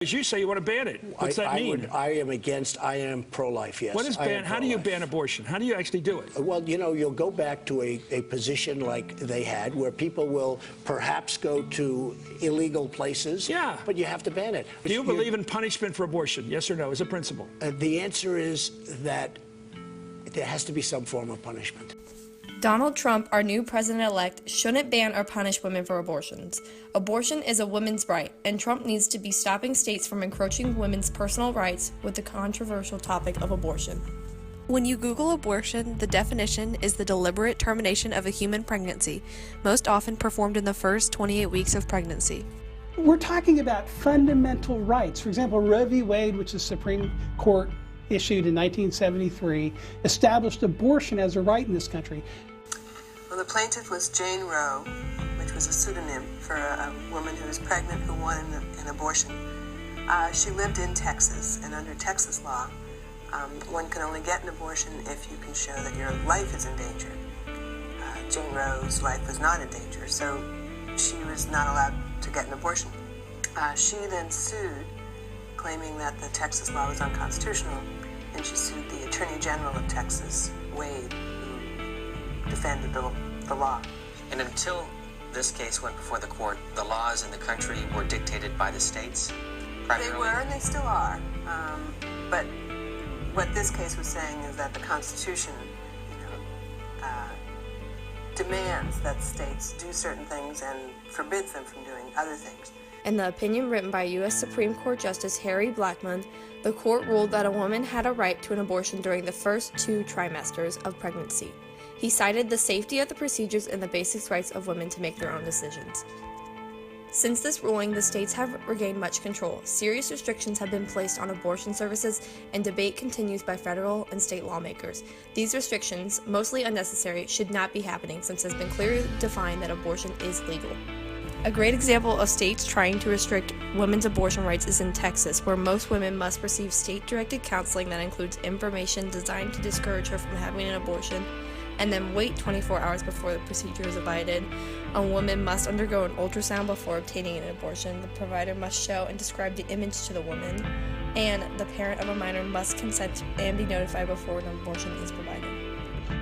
As you say, you want to ban it. What's that mean? I am pro-life, yes. What is ban? How do you ban abortion? How do you actually do it? Well, you know, you'll go back to a position like they had where people will perhaps go to illegal places. Yeah. But you have to ban it. Do you believe in punishment for abortion? Yes or no, as a principle? The answer is that there has to be some form of punishment. Donald Trump, our new president-elect, shouldn't ban or punish women for abortions. Abortion is a woman's right, and Trump needs to be stopping states from encroaching women's personal rights with the controversial topic of abortion. When you Google abortion, the definition is the deliberate termination of a human pregnancy, most often performed in the first 28 weeks of pregnancy. We're talking about fundamental rights. For example, Roe v. Wade, which the Supreme Court issued in 1973, established abortion as a right in this country. Well, the plaintiff was Jane Roe, which was a pseudonym for a woman who was pregnant who wanted an abortion. She lived in Texas, and under Texas law, one can only get an abortion if you can show that your life is in danger. Jane Roe's life was not in danger, so she was not allowed to get an abortion. She then sued, claiming that the Texas law was unconstitutional, and she sued the Attorney General of Texas, Wade, who defended the law. And until this case went before the court, the laws in the country were dictated by the states, primarily? They were, and they still are. But what this case was saying is that the Constitution, demands that states do certain things and forbids them from doing other things. In the opinion written by U.S. Supreme Court Justice Harry Blackmun, the court ruled that a woman had a right to an abortion during the first 2 trimesters of pregnancy. He cited the safety of the procedures and the basic rights of women to make their own decisions. Since this ruling, the states have regained much control. Serious restrictions have been placed on abortion services, and debate continues by federal and state lawmakers. These restrictions, mostly unnecessary, should not be happening since it has been clearly defined that abortion is legal. A great example of states trying to restrict women's abortion rights is in Texas, where most women must receive state-directed counseling that includes information designed to discourage her from having an abortion, and then wait 24 hours before the procedure is provided. A woman must undergo an ultrasound before obtaining an abortion. The provider must show and describe the image to the woman, and the parent of a minor must consent and be notified before an abortion is provided.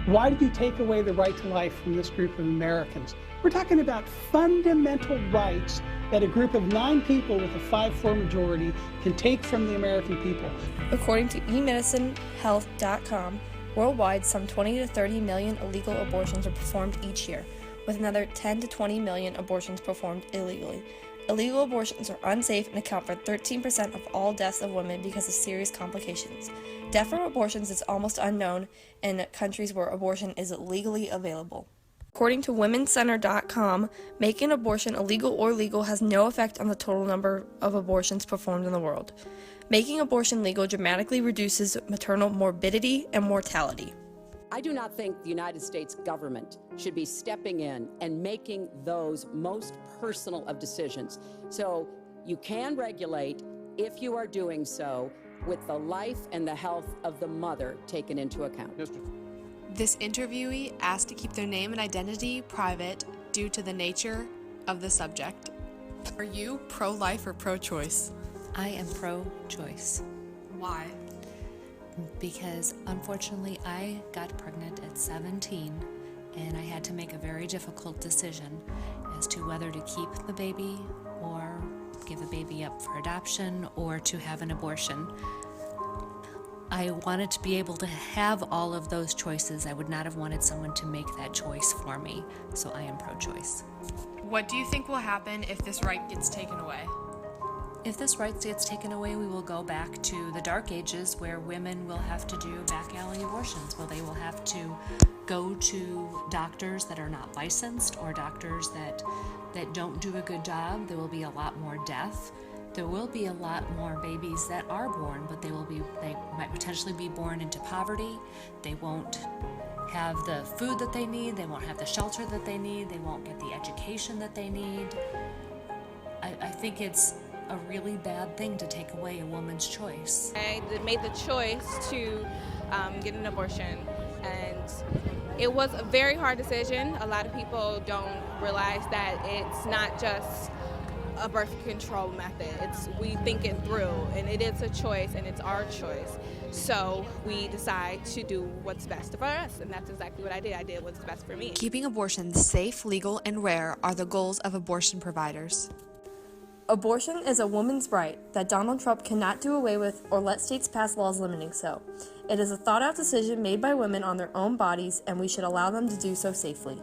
Why did you take away the right to life from this group of Americans? We're talking about fundamental rights that a group of 9 people with a 5-4 majority can take from the American people. According to eMedicineHealth.com, worldwide, some 20 to 30 million illegal abortions are performed each year, with another 10 to 20 million abortions performed illegally. Illegal abortions are unsafe and account for 13% of all deaths of women because of serious complications. Death from abortions is almost unknown in countries where abortion is legally available. According to WomenCenter.com, making abortion illegal or legal has no effect on the total number of abortions performed in the world. Making abortion legal dramatically reduces maternal morbidity and mortality. I do not think the United States government should be stepping in and making those most personal of decisions. So you can regulate if you are doing so with the life and the health of the mother taken into account. This interviewee asked to keep their name and identity private due to the nature of the subject. Are you pro-life or pro-choice? I am pro-choice. Why? Because unfortunately I got pregnant at 17 and I had to make a very difficult decision as to whether to keep the baby or give the baby up for adoption or to have an abortion. I wanted to be able to have all of those choices. I would not have wanted someone to make that choice for me, so I am pro-choice. What do you think will happen if this right gets taken away? If this right gets taken away, we will go back to the dark ages where women will have to do back alley abortions, where they will have to go to doctors that are not licensed or doctors that don't do a good job. There will be a lot more death. There will be a lot more babies that are born, but they might potentially be born into poverty. They won't have the food that they need. They won't have the shelter that they need. They won't get the education that they need. I think it's a really bad thing to take away a woman's choice. I made the choice to get an abortion, and it was a very hard decision. A lot of people don't realize that it's not just a birth control method. We think it through, and it is a choice, and it's our choice. So we decide to do what's best for us, and that's exactly what I did. I did what's best for me. Keeping abortions safe, legal, and rare are the goals of abortion providers. Abortion is a woman's right that Donald Trump cannot do away with or let states pass laws limiting so. It is a thought-out decision made by women on their own bodies, and we should allow them to do so safely.